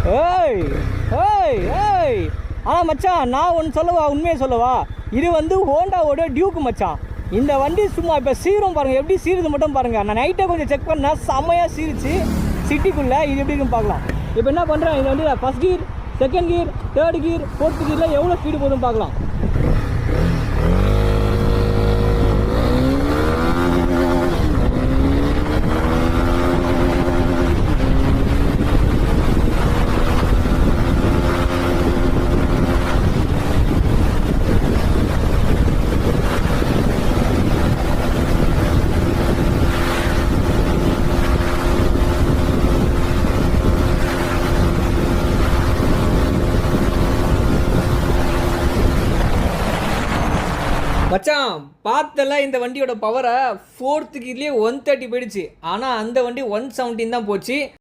ஏய் ஏய் ஏய் மச்சான், நான் ஒன்று சொல்லவா, உண்மையை சொல்லவா? இது வந்து ஹோண்டாவோட டியூக்கு மச்சான். இந்த வண்டி சும்மா இப்போ சீரும் பாருங்கள், எப்படி சீருது மட்டும் பாருங்கள். நான் நைட்டை கொஞ்சம் செக் பண்ணேன், செம்மையாக சீரிச்சு சிட்டிக்குள்ளே. இது எப்படி இருக்குன்னு பார்க்கலாம். இப்போ என்ன பண்ணுறேன், இந்த வண்டி first gear, second gear, third gear, fourth கியரில் எவ்வளோ ஸ்பீடு போதும் பார்க்கலாம். மச்சான் பார்த்தல இந்த வண்டியோட பவரை, 4th கியர்லேயே 130 போயிடுச்சு. ஆனால் அந்த வண்டி 117 தான் போச்சு.